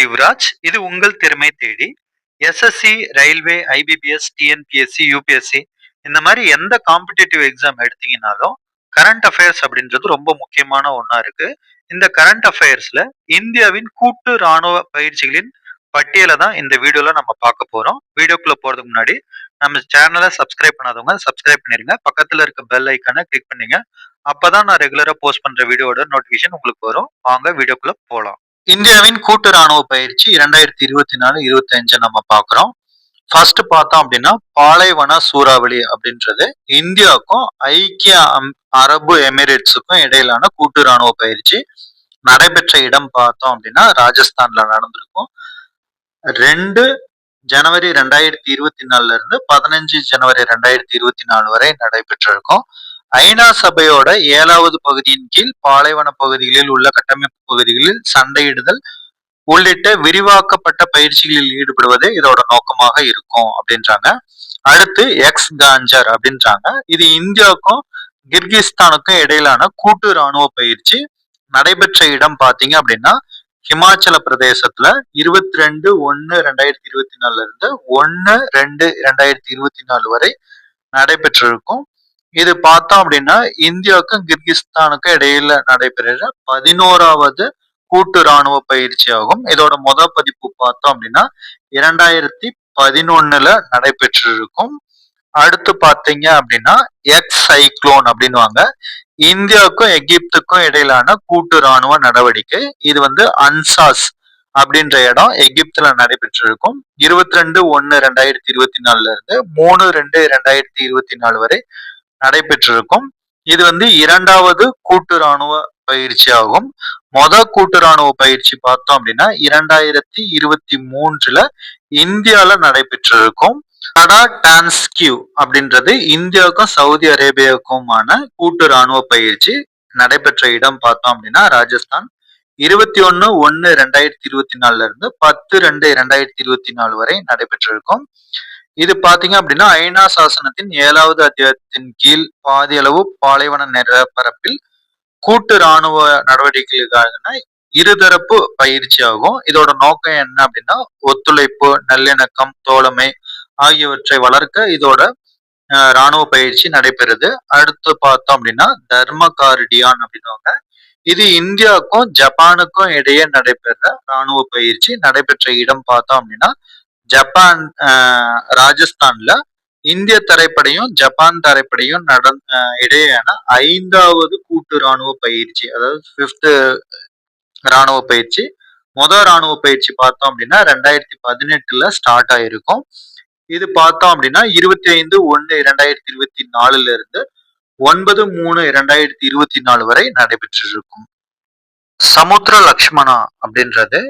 யுவராஜ். இது உங்கள் திறமை தேடி. SSC, railway, IBPS, TNPSC, UPSC இந்த மாதிரி எந்த காம்படிட்டிவ் எக்ஸாம் எடுத்தீங்கனாலும் கரண்ட் அஃபேர்ஸ் அப்படின்றது ரொம்ப முக்கியமான ஒண்ணா இருக்கு. இந்த கரண்ட் அஃபேர்ஸ்ல இந்தியாவின் கூட்டு ராணுவ பயிற்சிகளின் பட்டியலை தான் இந்த வீடியோல நம்ம பார்க்க போறோம். வீடியோக்குள்ள போறதுக்கு முன்னாடி நம்ம சேனலை சப்ஸ்கிரைப் பண்ணாதவங்க சப்ஸ்கிரைப் பண்ணிருங்க. பக்கத்துல இருக்க பெல் ஐக்கானை கிளிக் பண்ணீங்க. அப்பதான் நான் ரெகுலரா போஸ்ட் பண்ற வீடியோட நோட்டிபிகேஷன் உங்களுக்கு வரும். வாங்க வீடியோக்குள்ள போலாம். இந்தியாவின் கூட்டு ராணுவ பயிற்சி 2024-25 நம்ம பாக்குறோம். ஃபர்ஸ்ட் பார்த்தோம் அப்படின்னா பாலைவன சூறாவளி அப்படின்றது இந்தியாவுக்கும் ஐக்கிய அரபு எமிரேட்ஸுக்கும் இடையிலான கூட்டு ராணுவ பயிற்சி நடைபெற்ற இடம் பார்த்தோம் அப்படின்னா ராஜஸ்தான்ல நடந்திருக்கும். 2 ஜனவரி 2024 இருந்து 15 ஜனவரி 2024 வரை நடைபெற்றிருக்கும். ஐநா சபையோட 7வது பகுதியின் கீழ் பாலைவன பகுதிகளில் உள்ள கட்டமைப்பு பகுதிகளில் சண்டையிடுதல் உள்ளிட்ட விரிவாக்கப்பட்ட பயிற்சிகளில் ஈடுபடுவதே இதோட நோக்கமாக இருக்கும் அப்படின்றாங்க. அடுத்து எக்ஸ் காஞ்சர் அப்படின்றாங்க. இது இந்தியாவுக்கும் கிர்கிஸ்தானுக்கும் இடையிலான கூட்டு ராணுவ பயிற்சி நடைபெற்ற இடம் பாத்தீங்க அப்படின்னா ஹிமாச்சல பிரதேசத்துல 22/1/2024 இருந்து 1/2/2024 வரை நடைபெற்றிருக்கும். இது பார்த்தோம் அப்படின்னா இந்தியாவுக்கும் கிர்கிஸ்தானுக்கும் இடையில நடைபெறுற 11வது கூட்டு ராணுவ பயிற்சி ஆகும். இதோட பதிப்பு பார்த்தோம் அப்படின்னா 2011 நடைபெற்றிருக்கும். அடுத்து பாத்தீங்க அப்படின்னா எக்ஸ் சைக்ளோன் அப்படின்வாங்க. இந்தியாவுக்கும் எகிப்துக்கும் இடையிலான கூட்டு ராணுவ நடவடிக்கை. இது அன்சாஸ் அப்படின்ற இடம் எகிப்துல நடைபெற்றிருக்கும். 22/1/2024 இருந்து 3/2/2024 வரை நடைபெற்றிருக்கும். இது 2வது கூட்டு ராணுவ பயிற்சி ஆகும். கூட்டு ராணுவ பயிற்சி பார்த்தோம் அப்படின்னா 2023 இந்தியால நடைபெற்றிருக்கும். டான்ஸ்கியூ அப்படின்றது இந்தியாவுக்கும் சவுதி அரேபியாவுக்குமான கூட்டு ராணுவ பயிற்சி நடைபெற்ற இடம் பார்த்தோம் அப்படின்னா ராஜஸ்தான். 21/1/2024 இருந்து 10/2/2024 வரை நடைபெற்றிருக்கும். இது பாத்தீங்க அப்படின்னா ஐநா சாசனத்தின் 7வது அத்தியாயத்தின் கீழ் பாதி அளவு பாலைவன நிலப்பரப்பில் கூட்டு ராணுவ நடவடிக்கைகளுக்கான இருதரப்பு பயிற்சி ஆகும். இதோட நோக்கம் என்ன அப்படின்னா ஒத்துழைப்பு, நல்லிணக்கம், தோழமை ஆகியவற்றை வளர்க்க இதோட ராணுவ பயிற்சி நடைபெறுது. அடுத்து பார்த்தோம் அப்படின்னா தர்ம கார்டியான் அப்படின்னுவாங்க. இது இந்தியாவுக்கும் ஜப்பானுக்கும் இடையே நடைபெற ராணுவ பயிற்சி நடைபெற்ற இடம் பார்த்தோம் அப்படின்னா ஜப்பான் ராஜஸ்தான்ல இந்திய தரைப்படையும் ஜப்பான் தரைப்படையும் இடையேயான 5வது கூட்டு ராணுவ பயிற்சி, அதாவது 5th ராணுவ பயிற்சி. ராணுவ பயிற்சி பார்த்தோம் அப்படின்னா 2018 ஸ்டார்ட் ஆயிருக்கும். இது பார்த்தோம் அப்படின்னா 25/1/2024 இருந்து 9/3/2024 வரை நடைபெற்றிருக்கும். சமுத்திர லக்ஷ்மணா அப்படின்றது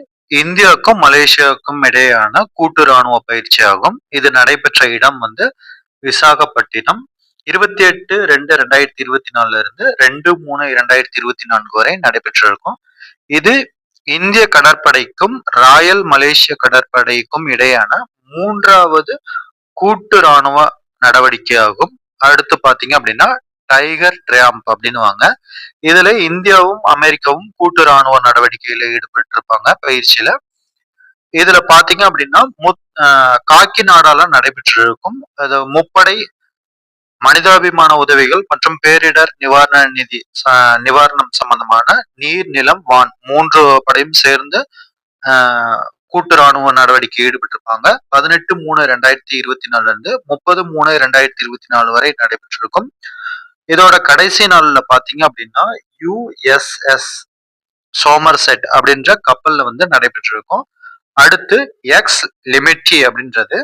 இந்தியாவுக்கும் மலேசியாவுக்கும் இடையேயான கூட்டு ராணுவ பயிற்சி ஆகும். இது நடைபெற்ற இடம் விசாகப்பட்டினம். 28/2/2024 இருந்து 2/3/2024 வரை நடைபெற்றிருக்கும். இது இந்திய கடற்படைக்கும் ராயல் மலேசிய கடற்படைக்கும் இடையான 3வது கூட்டு ராணுவ நடவடிக்கை ஆகும். அடுத்து பாத்தீங்க அப்படின்னா டைகர் ட்ராம்ப் அப்படின்னுவாங்க. இதுல இந்தியாவும் அமெரிக்காவும் கூட்டு ராணுவ நடவடிக்கையில ஈடுபட்டிருப்பாங்க பயிற்சியில. இதுல பாத்தீங்க அப்படின்னா காக்கிநாடால நடைபெற்றிருக்கும். அது முப்படை மனிதாபிமான உதவிகள் மற்றும் பேரிடர் நிவாரணம் சம்பந்தமான நீர், நிலம், வான் 3 படையும் சேர்ந்து கூட்டு ராணுவ நடவடிக்கை ஈடுபட்டிருப்பாங்க. 18/3/2024 இருந்து 30/3/2024 வரை நடைபெற்றிருக்கும். இதோட கடைசி நாள்ல பாத்தீங்க அப்படின்னா USS சோமர்செட் அப்படின்ற கப்பல்ல நடைபெற்றிருக்கும். அடுத்து எக்ஸ் லிமிட்டி அப்படின்றது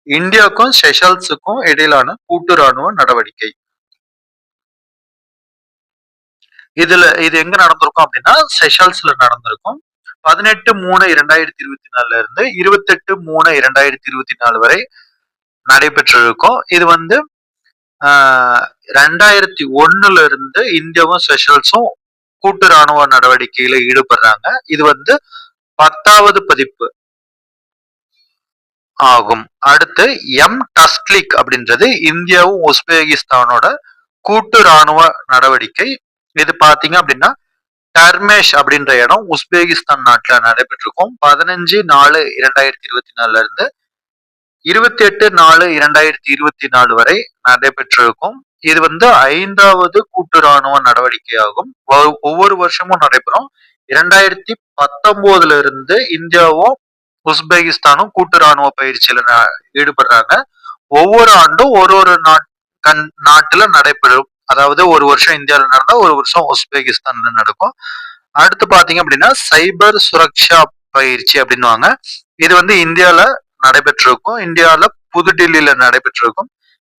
இந்தியாவுக்கும் செஷல்ஸுக்கும் இடையிலான கூட்டு ராணுவ நடவடிக்கை. இது எங்க நடந்திருக்கும் அப்படின்னா செஷல்ஸ்ல நடந்திருக்கும். 18/3/2024 இருந்து 28/3/2024 வரை நடைபெற்றிருக்கும். இது 2001 இருந்து இந்தியாவும் செஷல்ஸும் கூட்டு ராணுவ நடவடிக்கையில ஈடுபடுறாங்க. இது 10வது பதிப்பு ஆகும். அடுத்து டஸ்லிக் அப்படின்றது இந்தியாவும் உஸ்பெகிஸ்தானோட கூட்டு ராணுவ நடவடிக்கை. இது பாத்தீங்க அப்படின்னா டர்மேஷ் அப்படின்ற இடம் உஸ்பெகிஸ்தான் நாட்டுல நடைபெற்றிருக்கும். 15/4/2024 இருந்து 28/4/2024 வரை நடைபெற்றிருக்கும். இது வந்து 5வது கூட்டு ராணுவ நடவடிக்கையாகும். ஒவ்வொரு வருஷமும் நடைபெறும். 2019 இருந்து இந்தியாவும் உஸ்பெகிஸ்தானும் கூட்டு ராணுவ பயிற்சியில ஈடுபடுறாங்க. ஒவ்வொரு ஆண்டும் ஒரு ஒரு நாட்டுல நடைபெறும். அதாவது ஒரு வருஷம் இந்தியாவில் நடந்தா ஒரு வருஷம் உஸ்பெகிஸ்தான்ல நடக்கும். அடுத்து பாத்தீங்க அப்படின்னா சைபர் சுரக்ஷா பயிற்சி அப்படின்னுவாங்க. இது வந்து இந்தியால நடைபெற்றிருக்கும். இந்தியால புதுடில்லியில நடைபெற்றிருக்கும்.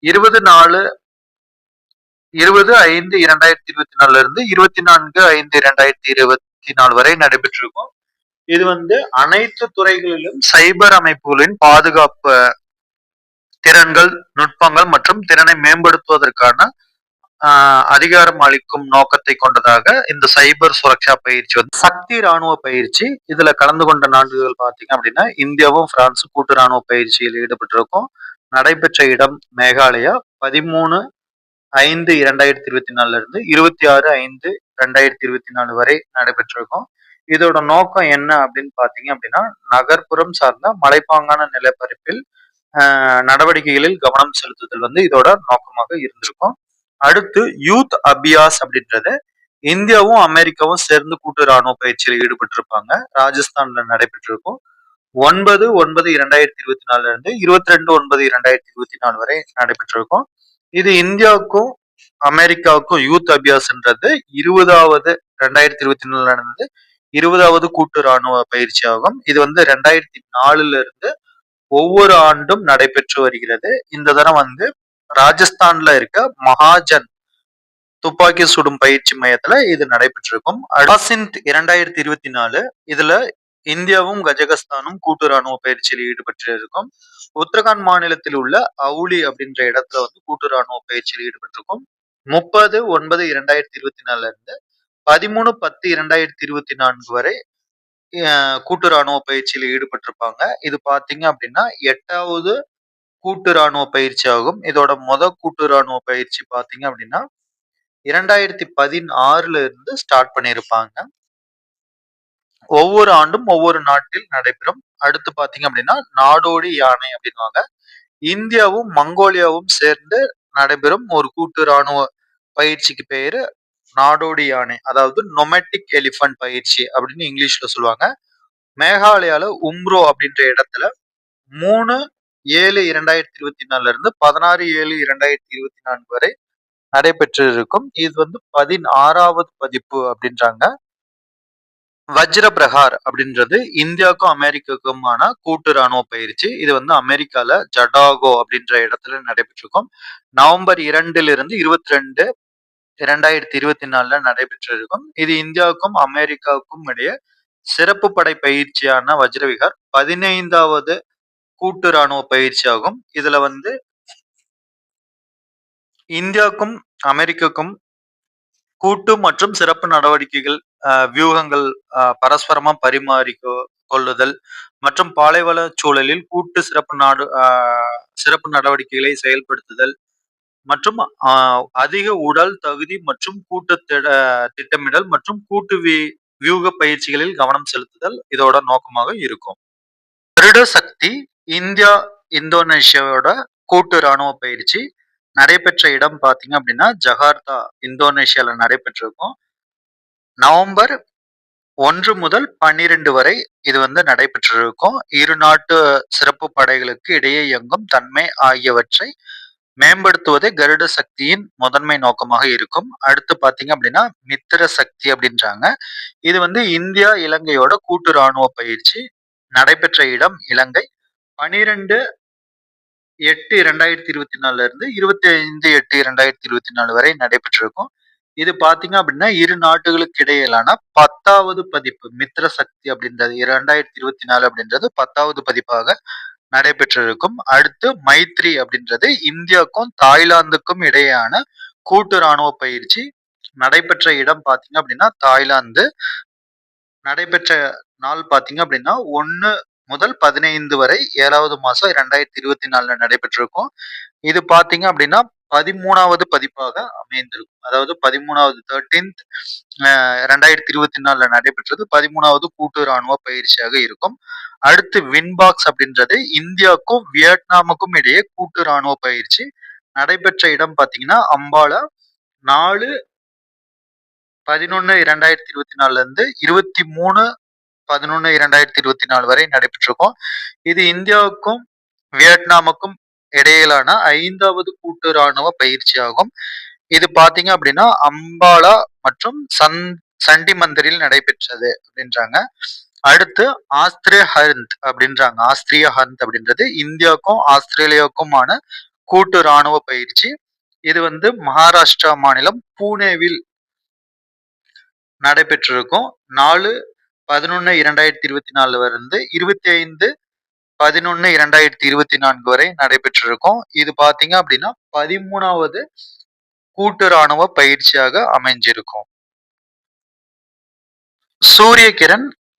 20/5/2024 இருந்து 24/5/2024 வரை நடைபெற்றிருக்கும். இது வந்து அனைத்து துறைகளிலும் சைபர் அமைப்புகளின் பாதுகாப்பு திறன்கள், நுட்பங்கள் மற்றும் திறனை மேம்படுத்துவதற்கான அதிகாரம் அளிக்கும் நோக்கத்தை கொண்டதாக இந்த சைபர் சுரக்ஷா பயிற்சி வந்து சக்தி ராணுவ பயிற்சி. இதுல கலந்து கொண்ட நாடுகள் பாத்தீங்க அப்படின்னா இந்தியாவும் பிரான்சும் கூட்டு ராணுவ பயிற்சியில் ஈடுபட்டிருக்கும். நடைபெற்ற இடம் மேகாலயா. 13/5/2024 இருந்து 26/5/2024 வரை நடைபெற்றிருக்கும். இதோட நோக்கம் என்ன அப்படின்னு பாத்தீங்க அப்படின்னா நகர்ப்புறம் சார்ந்த மலைப்பாங்கான நிலப்பரப்பில் நடவடிக்கைகளில் கவனம் செலுத்துதல் வந்து இதோட நோக்கமாக இருந்திருக்கும். அடுத்து யூத் அபியாஸ் அப்படின்றது இந்தியாவும் அமெரிக்காவும் சேர்ந்து கூட்டு ராணுவ பயிற்சியில் ஈடுபட்டிருப்பாங்க. ராஜஸ்தான்ல நடைபெற்றிருக்கும். 9/9/2024 இருந்து 22/9/2024 வரை நடைபெற்றிருக்கும். இது இந்தியாவுக்கும் அமெரிக்காவுக்கும் யூத் அபியாஸ்ன்றது 20/2024 நடந்தது 20வது கூட்டு ராணுவ பயிற்சி ஆகும். இது வந்து 2004 இருந்து ஒவ்வொரு ஆண்டும் நடைபெற்று வருகிறது. இந்த தரம் வந்து ராஜஸ்தான்ல இருக்க மகாஜன் துப்பாக்கி சுடும் பயிற்சி மையத்துல இது நடைபெற்றிருக்கும். அடாசிந்த் 2024 இதுல இந்தியாவும் கஜகஸ்தானும் கூட்டு ராணுவ பயிற்சியில் ஈடுபட்டு இருக்கும். உத்தரகாண்ட் மாநிலத்தில் உள்ள அவுலி அப்படின்ற இடத்துல வந்து கூட்டு ராணுவ பயிற்சியில் ஈடுபட்டிருக்கும். 30/9/2024 இருந்து 13/10/2024 வரை கூட்டு ராணுவ பயிற்சியில் ஈடுபட்டிருப்பாங்க. இது பாத்தீங்க அப்படின்னா 8வது கூட்டு ராணுவ பயிற்சி ஆகும். இதோட கூட்டு ராணுவ பயிற்சி பாத்தீங்க அப்படின்னா 2016 இருந்து ஸ்டார்ட் பண்ணியிருப்பாங்க. ஒவ்வொரு ஆண்டும் ஒவ்வொரு நாட்டில் நடைபெறும். அடுத்து பாத்தீங்க அப்படின்னா நாடோடி யானை அப்படின்வாங்க. இந்தியாவும் மங்கோலியாவும் சேர்ந்து நடைபெறும் ஒரு கூட்டு ராணுவ பயிற்சிக்கு பேரு நாடோடி யானை, அதாவது நொமேட்டிக் எலிபென்ட் பயிற்சி அப்படின்னு இங்கிலீஷ்ல சொல்லுவாங்க. மேகாலயால உம்ரோ அப்படின்ற இடத்துல 3/7/2024 இருந்து 16/7/2024 வரை நடைபெற்று இருக்கும். இது வந்து 16வது பதிப்பு அப்படின்றாங்க. வஜ்ர பிரகார் அப்படின்றது இந்தியாவுக்கும் அமெரிக்காவுக்குமான கூட்டு ராணுவ பயிற்சி. இது வந்து அமெரிக்கால ஜடாகோ அப்படின்ற இடத்துல நடைபெற்றிருக்கும். நவம்பர் 2 இருந்து 22 2024 நடைபெற்றிருக்கும். இது இந்தியாவுக்கும் அமெரிக்காவுக்கும் இடையே சிறப்பு படை பயிற்சியான வஜ்ரவிகார் 15வது கூட்டு ராணுவ பயிற்சி ஆகும். இதுல வந்து இந்தியாவுக்கும் அமெரிக்காவுக்கும் கூட்டு மற்றும் சிறப்பு நடவடிக்கைகள், வியூகங்கள் பரஸ்பரமா கொள்ளுதல் மற்றும் பாலைவன சூழலில் கூட்டு சிறப்பு நடவடிக்கைகளை செயல்படுத்துதல் மற்றும் அதிக உடல் தகுதி மற்றும் கூட்டு திட்டமிடல் மற்றும் கூட்டு வியூக பயிற்சிகளில் கவனம் செலுத்துதல் இதோட நோக்கமாக இருக்கும். கருட சக்தி இந்தியா இந்தோனேஷியாவோட கூட்டு ராணுவ பயிற்சி நடைபெற்ற இடம் பாத்தீங்க அப்படின்னா ஜகார்த்தா இந்தோனேஷியால நடைபெற்றிருக்கும். நவம்பர் 1 முதல் 12 வரை இது வந்து நடைபெற்றிருக்கும். இரு நாட்டு சிறப்பு படைகளுக்கு இடையே இயங்கும் தன்மை ஆகியவற்றை மேம்படுத்துவதே கருட சக்தியின் முதன்மை நோக்கமாக இருக்கும். அடுத்து பாத்தீங்க அப்படின்னா மித்திர சக்தி அப்படின்றாங்க. இது வந்து இந்தியா இலங்கையோட கூட்டு ராணுவ பயிற்சி நடைபெற்ற இடம் இலங்கை. 12/8/2024 இருந்து 25/8/2024 வரை நடைபெற்றிருக்கும். இது பாத்தீங்க அப்படின்னா இரு நாட்டுகளுக்கு இடையிலான 10வது பதிப்பு. மித்திர சக்தி அப்படின்றது 2024 அப்படின்றது 10வது பதிப்பாக நடைபெற்றிருக்கும். அடுத்து மைத்ரி அப்படின்றது இந்தியாவுக்கும் தாய்லாந்துக்கும் இடையேயான கூட்டு ராணுவ பயிற்சி நடைபெற்ற இடம் பாத்தீங்க அப்படின்னா தாய்லாந்து. நடைபெற்ற நாள் பாத்தீங்க அப்படின்னா 1 முதல் 15 வரை 7வது மாசம் 2024 நடைபெற்றிருக்கும். இது பாத்தீங்க அப்படின்னா 13வது பதிப்பாக அமைந்திருக்கும். அதாவது 13வது 13th 2024 நடைபெற்றது 13வது கூட்டு ராணுவ பயிற்சியாக இருக்கும். அடுத்து வின்பாக்ஸ் அப்படின்றது இந்தியாவுக்கும் வியட்நாமுக்கும் இடையே கூட்டு ராணுவ பயிற்சி நடைபெற்ற இடம் பாத்தீங்கன்னா அம்பாலா 4/11/2024 இருந்து 23/11/2024 வரை நடைபெற்றிருக்கும். இது இந்தியாவுக்கும் வியட்நாமுக்கும் இடையிலான 5வது கூட்டு ராணுவ பயிற்சி ஆகும். இது பாத்தீங்க அப்படின்னா அம்பாலா மற்றும் சண்டி மந்திரில் நடைபெற்றது அப்படின்றாங்க. அடுத்து ஆஸ்திரிய ஹந்த் அப்படின்றது இந்தியாவுக்கும் ஆஸ்திரேலியாவுக்குமான கூட்டு ராணுவ பயிற்சி. இது மகாராஷ்டிரா மாநிலம் பூனேவில் நடைபெற்றிருக்கும். 4/11/2024 இருந்து 25/11/2024 வரை நடைபெற்றிருக்கும். இது பாத்தீங்க அப்படின்னா 13வது கூட்டு ராணுவ பயிற்சியாக அமைஞ்சிருக்கும்.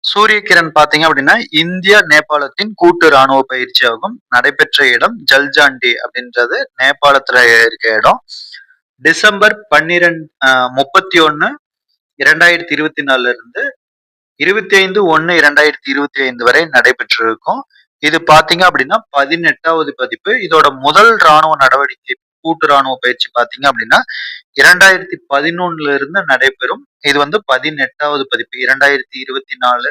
சூரியகிரண் பாத்தீங்க அப்படின்னா இந்தியா நேபாளத்தின் கூட்டு ராணுவ பயிற்சி ஆகும். நடைபெற்ற இடம் ஜல்ஜாண்டி அப்படின்றது நேபாளத்துல இருக்க இடம். டிசம்பர் 31/2024 இருந்து 25/1/2025 வரை நடைபெற்றிருக்கும். இது பாத்தீங்க அப்படின்னா 18வது பதிப்பு. இதோட முதல் ராணுவ நடவடிக்கை கூட்டு ராணுவ பயிற்சி பாத்தீங்க அப்படின்னா 2011 இருந்து நடைபெறும். இது 18வது பதிப்பு. 2024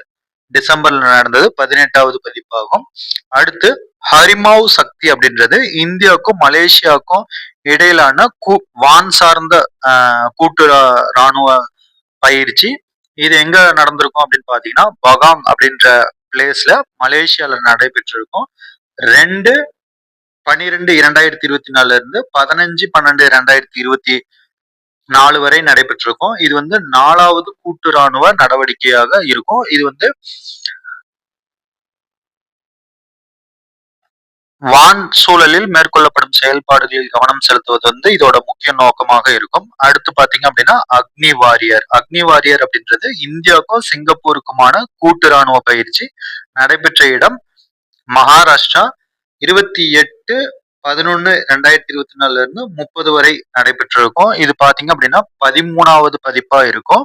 டிசம்பர்ல நடந்தது 18வது பதிப்பாகும். அடுத்து ஹரிமாவ் சக்தி அப்படின்றது இந்தியாவுக்கும் மலேசியாவுக்கும் இடையிலான வான் சார்ந்த கூட்டு ராணுவ பயிற்சி. இது எங்க நடந்திருக்கும் அப்படின்னு பாத்தீங்கன்னா பகாங் அப்படின்ற பிளேஸ்ல மலேசியால நடைபெற்றிருக்கும். 2/12/2024 இருந்து 15/12/2024 வரை நடைபெற்றிருக்கும். இது 4வது கூட்டு ராணுவ நடவடிக்கையாக இருக்கும். இது வான் சூழலில் மேற்கொள்ளப்படும் செயல்பாடுகளில் கவனம் செலுத்துவது இதோட முக்கிய நோக்கமாக இருக்கும். அடுத்து பாத்தீங்க அப்படின்னா அக்னி வாரியர் அப்படின்றது இந்தியாவுக்கும் சிங்கப்பூருக்குமான கூட்டு ராணுவ பயிற்சி. நடைபெற்ற இடம் மகாராஷ்டிரா. 28/11/2024 இருந்து 30 வரை நடைபெற்றிருக்கும். இது பாத்தீங்க அப்படின்னா 13வது பதிப்பா இருக்கும்.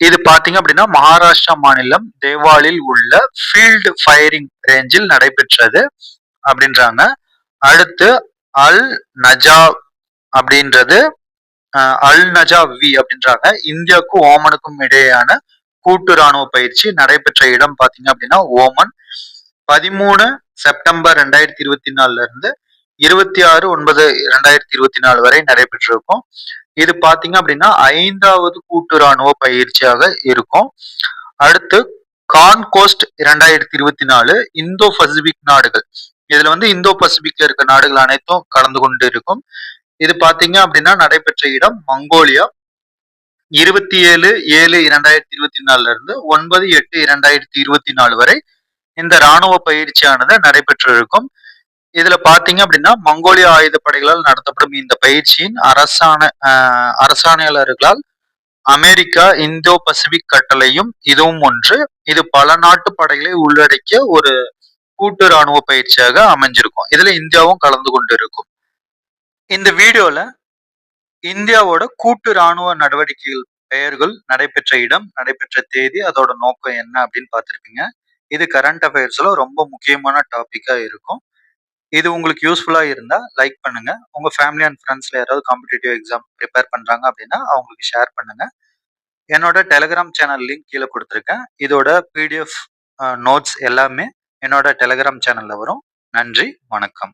இது பாத்தீங்க அப்படின்னா மகாராஷ்டிரா மாநிலம் தேவாலில் உள்ள ஃபீல்டு ஃபயரிங் ரேஞ்சில் நடைபெற்றது அப்படின்றாங்க. அடுத்து அல் நஜா அப்படின்றது அப்படின்றாங்க இந்தியாவுக்கும் ஓமனுக்கும் இடையேயான கூட்டு ராணுவ பயிற்சி. நடைபெற்ற இடம் பாத்தீங்க அப்படின்னா ஓமன். 13 செப்டம்பர் 2024 இருந்து 26/9/2024 வரை நடைபெற்றிருக்கும். இது பாத்தீங்க அப்படின்னா 5வது கூட்டு ராணுவ பயிற்சியாக இருக்கும். அடுத்து கான்கோஸ்ட் 2024 இந்தோ பசிபிக் நாடுகள். இதுல இந்தோ பசிபிக்ல இருக்க நாடுகள் அனைத்தும் கலந்து கொண்டு இருக்கும். இது பாத்தீங்க அப்படின்னா நடைபெற்ற இடம் மங்கோலியா. 27/7/2024 இருந்து 9/8/2024 வரை இந்த ராணுவ பயிற்சியானது நடைபெற்றிருக்கும். இதுல பாத்தீங்க அப்படின்னா மங்கோலியா ஆயுதப்படைகளால் நடத்தப்படும் இந்த பயிற்சியின் அரசாணையாளர்களால் அமெரிக்கா இந்தோ பசிபிக் கட்டளையும் இதுவும் ஒன்று. இது பல நாட்டு படைகளை உள்ளடக்கிய ஒரு கூட்டு ராணுவ பயிற்சியாக அமைஞ்சிருக்கும். இதுல இந்தியாவும் கலந்து கொண்டு இருக்கும். இந்த வீடியோல இந்தியாவோட கூட்டு ராணுவ நடவடிக்கைகள் பெயர்கள், நடைபெற்ற இடம், நடைபெற்ற தேதி, அதோட நோக்கம் என்ன அப்படின்னு பார்த்திருப்பீங்க. இது கரண்ட் அஃபேர்ஸ்ல ரொம்ப முக்கியமான டாபிக்கா இருக்கும். இது உங்களுக்கு யூஸ்ஃபுல்லா இருந்தா லைக் பண்ணுங்க. உங்க ஃபேமிலி அண்ட் ஃப்ரெண்ட்ஸ்ல யாராவது காம்படிட்டிவ் எக்ஸாம் ப்ரிப்பேர் பண்றாங்க அப்படின்னா அவங்களுக்கு ஷேர் பண்ணுங்க. என்னோட டெலிகிராம் சேனல் லிங்க் கீழே கொடுத்துருக்கேன். இதோட பிடிஎஃப் நோட்ஸ் எல்லாமே என்னோட டெலிகிராம் சேனல்ல வரும். நன்றி, வணக்கம்.